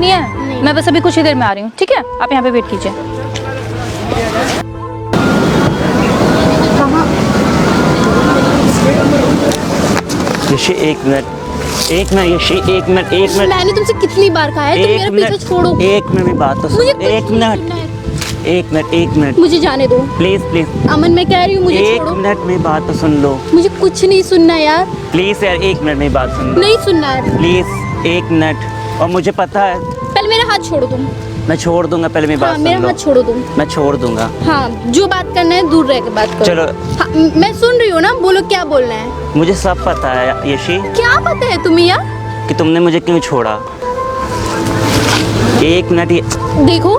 नहीं है? मैं बस अभी कुछ ही देर में आ रही हूँ, ठीक है? आप यहाँ पे वेट कीजिए। यशी एक मिनट यशी एक मिनट मैंने तुमसे कितनी बार कहा है तुम मेरा पीछा छोड़ो। एक मिनट मेरी बात तो सुनो। एक मिनट मुझे जाने दो प्लीज। अमन, मैं कह रही हूँ मुझे एक छोड़ो। मिनट मेरी बात तो सुन लो। मुझे कुछ नहीं सुनना यार। प्लीज यार, एक मिनट मेरी बात सुन लो। नहीं सुनना है। प्लीज एक मिनट। और मुझे पता है, पहले मेरा हाथ छोड़ो तुम। मैं छोड़ दूंगा, पहले मेरी बात हाँ, सुन मेरा लो। हाथ छोड़ो तुम। मैं छोड़ दूंगा। हाँ, जो बात करना है दूर रह के बात करो। चलो। हाँ, मैं सुन रही हूँ ना, बोलो क्या बोलना है। मुझे सब पता है यशी, क्या पता है तुम्हें यार? कि तुमने मुझे क्यों छोड़ा। एक मिनट देखो,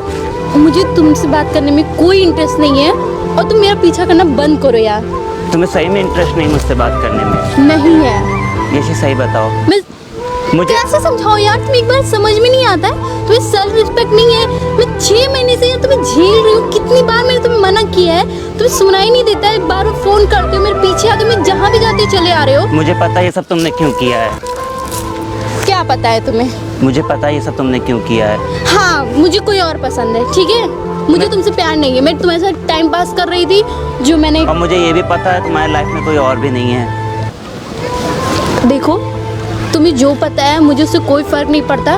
मुझे तुमसे बात करने में कोई इंटरेस्ट नहीं है और तुम मेरा पीछा करना बंद करो यार। तुम्हें सही में इंटरेस्ट नहीं मुझसे बात करने में? नहीं है। यशी सही बताओ। मैं मुझे कैसे समझाओ यार, तुम एक बार समझ में नहीं आता है? तुम्हें सेल्फ रिस्पेक्ट नहीं है। मैं 6 महीने से यार तुम्हें झेल रही हूँ। कितनी बार मैंने तुम्हें मना किया है, तुम्हें सुना ही नहीं देता है। बार बार फोन करते हो, मेरे पीछे आते हो, मैं जहाँ भी जाती हूँ चले आ रहे हो। मुझे पता है ये सब तुमने क्यों किया है। क्या पता है तुम्हें? मुझे पता है ये सब तुमने क्यों किया है। हाँ, मुझे कोई और पसंद है, ठीक है? मुझे तुमसे प्यार नहीं है। मैं तुम्हारे साथ टाइम पास कर रही थी, जो मैंने। और मुझे ये भी पता है तुम्हारी लाइफ में कोई और भी नहीं है। देखो, तुम्हें जो पता है मुझे उससे कोई फर्क नहीं पड़ता।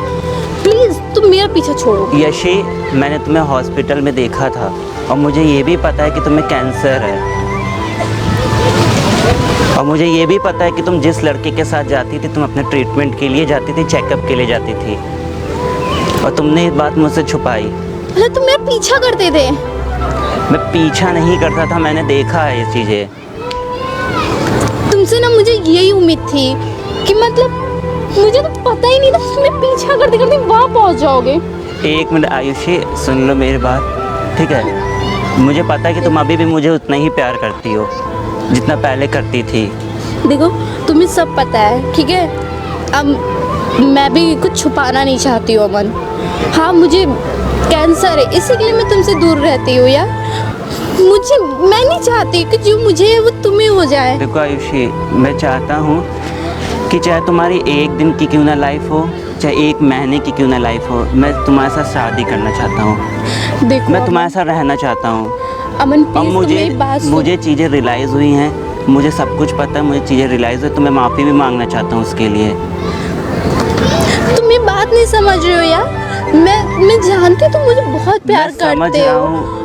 प्लीज तुम मेरा पीछा छोड़ो। यशी, मैंने तुम्हें हॉस्पिटल में देखा था और मुझे ये भी पता है कि तुम्हें कैंसर है। और मुझे ये भी पता है कि तुम जिस लड़के के साथ जाती थी, तुम अपने ट्रीटमेंट के लिए जाती थी, चेकअप के लिए जाती थी, और तुमने ये बात मुझसे छुपाई। अरे तुम मेरा पीछा करते थे। मैं पीछा नहीं करता था, मैंने देखा है ये चीज़ें। तुमसे ना मुझे यही उम्मीद थी कि मतलब मुझे तो पता ही नहीं था तुम्हें पीछा करते करते वहाँ पहुँच जाओगे। एक मिनट आयुषी, सुन लो मेरी बात, ठीक है? मुझे पता है कि तुम अभी भी मुझे उतना ही प्यार करती हो जितना पहले करती थी। देखो, तुम्हें सब पता है, ठीक है? अब मैं भी कुछ छुपाना नहीं चाहती हूँ अमन। हाँ, मुझे कैंसर है, इसी के लिए मैं तुमसे दूर रहती हूँ यार। मैं नहीं चाहती कि जो मुझे है वो तुम्हें हो जाए। देखो आयुषी, मैं चाहता हूँ कि चाहे तुम्हारी एक दिन की क्यों ना लाइफ हो, चाहे एक महीने की क्यों ना लाइफ हो, मैं तुम्हारे साथ शादी करना चाहता हूँ। देखो, मैं तुम्हारे साथ रहना चाहता हूँ। अमन और प्लीज मेरी बात सुनो। मुझे चीज़ें रियलाइज़ हुई हैं, मुझे सब कुछ पता है, मुझे चीज़ें रियलाइज़ हुई, तो मैं माफ़ी भी मांगना चाहता हूँ उसके लिए। तुम मेरी बात नहीं समझ रहे हो यार। मैं जानती हूँ तुम मुझे बहुत प्यार करते हो,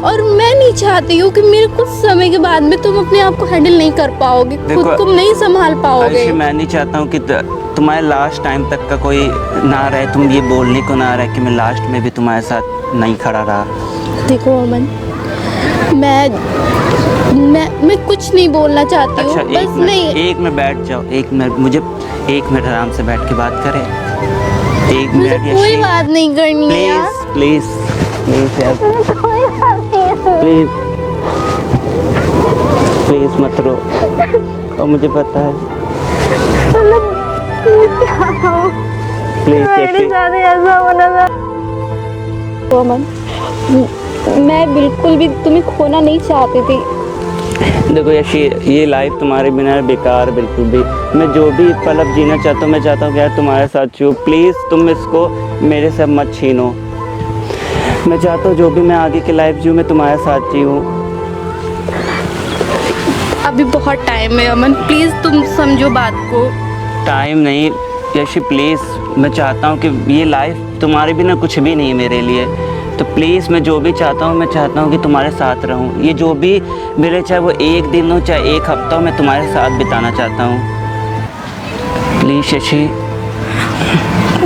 और मैं नहीं चाहती हूँ कि मेरे कुछ समय के बाद में तुम अपने आप को हैंडल नहीं कर पाओगे, खुद को नहीं संभाल पाओगे। मैं नहीं चाहता हूँ कि तुम्हारे लास्ट टाइम तक का कोई ना रहे, तुम ये बोलने को ना रहे कि मैं लास्ट में भी तुम्हारे साथ नहीं खड़ा रहा। देखो अमन, मैं कुछ नहीं बोलना चाहती हूँ। अच्छा, बस नहीं, एक मिनट बैठ जाओ, एक मिनट, मुझे एक मिनट आराम से बैठ के बात करें। एक मुझे मिनट कोई बात नहीं करनी है यार। प्लीज यार, प्लीज प्लीज मत रो। और मुझे पता है, प्लीज अमन, मैं बिल्कुल भी तुम्हें खोना नहीं चाहती थी। देखो यशी, ये लाइफ तुम्हारे बिना बेकार बिल्कुल भी। मैं जो भी पल अब जीना चाहता हूँ, मैं चाहता हूँ कि यार तुम्हारे साथ छूँ। प्लीज़ तुम इसको मेरे से मत छीनो। मैं चाहता हूँ जो भी मैं आगे की लाइफ जीऊँ, मैं तुम्हारे साथ जीऊँ। अभी बहुत टाइम है अमन, प्लीज़ तुम समझो बात को। टाइम नहीं यशी, प्लीज़, मैं चाहता हूँ कि ये लाइफ तुम्हारे बिना कुछ भी नहीं है मेरे लिए। तो प्लीज़ मैं जो भी चाहता हूँ, मैं चाहता हूँ कि तुम्हारे साथ रहूँ। ये जो भी मिले, चाहे वो एक दिन हो चाहे एक हफ्ता हो, मैं तुम्हारे साथ बिताना चाहता हूँ। प्लीज़ शशि,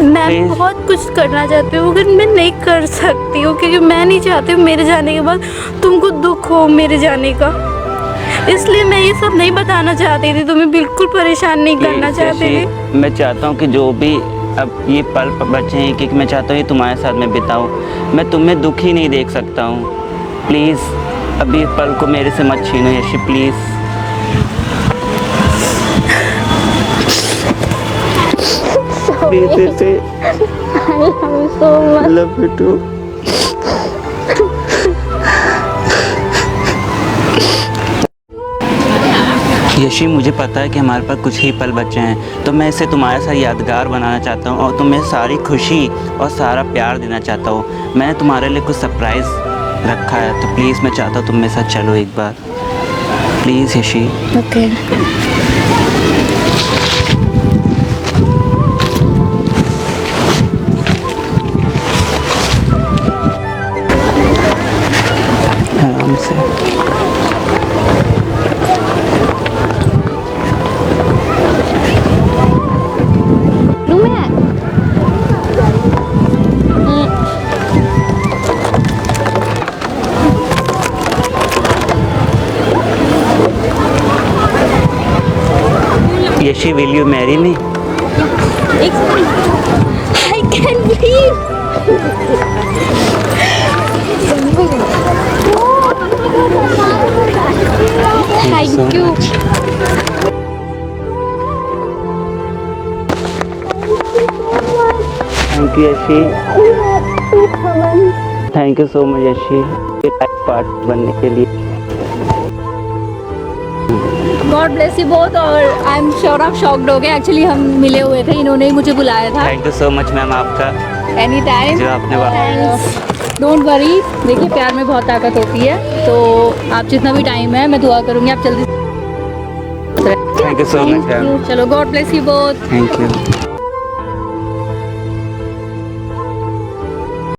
मैं बहुत कुछ करना चाहती हूँ लेकिन मैं नहीं कर सकती हूँ, क्योंकि मैं नहीं चाहती हूँ मेरे जाने के बाद तुमको दुख हो मेरे जाने का। इसलिए मैं ये सब नहीं बताना चाहती थी, तुम्हें बिल्कुल परेशान नहीं करना चाहती थी। मैं चाहता हूँ कि जो भी अब ये पल बचे हैं कि मैं चाहता हूँ ये तुम्हारे साथ मैं बिताऊँ। मैं तुम्हें दुखी नहीं देख सकता हूँ। प्लीज़ अभी पल को मेरे से मत छीनो Yashi, please. I love you too. Yashi, मुझे पता है कि हमारे पास कुछ ही पल बचे हैं, तो मैं इसे तुम्हारे साथ यादगार बनाना चाहता हूँ और तुम्हें सारी खुशी और सारा प्यार देना चाहता हूँ। मैंने तुम्हारे लिए कुछ सरप्राइज़ रखा है, तो प्लीज़ मैं चाहता हूँ तुम मेरे साथ चलो एक बार, प्लीज़ यशी। ओके। आराम से। Yeshi, will you marry me? I can't breathe. Thank you. Thank you, Yeshi. Thank you so much, Yeshi. Life partner बनने के लिए। God bless you both. और आई एम श्योर आप शॉक्ड हो गए। एक्चुअली हम मिले हुए थे, इन्होंने ही मुझे बुलाया था। Thank you so much ma'am आपका, एनी टाइम, जो आपने बात। Don't worry. देखिए, प्यार में बहुत ताकत होती है, तो आप जितना भी टाइम है, मैं दुआ करूँगी आप जल्दी। Thank you so much ma'am. चलो, God bless you both. Thank you.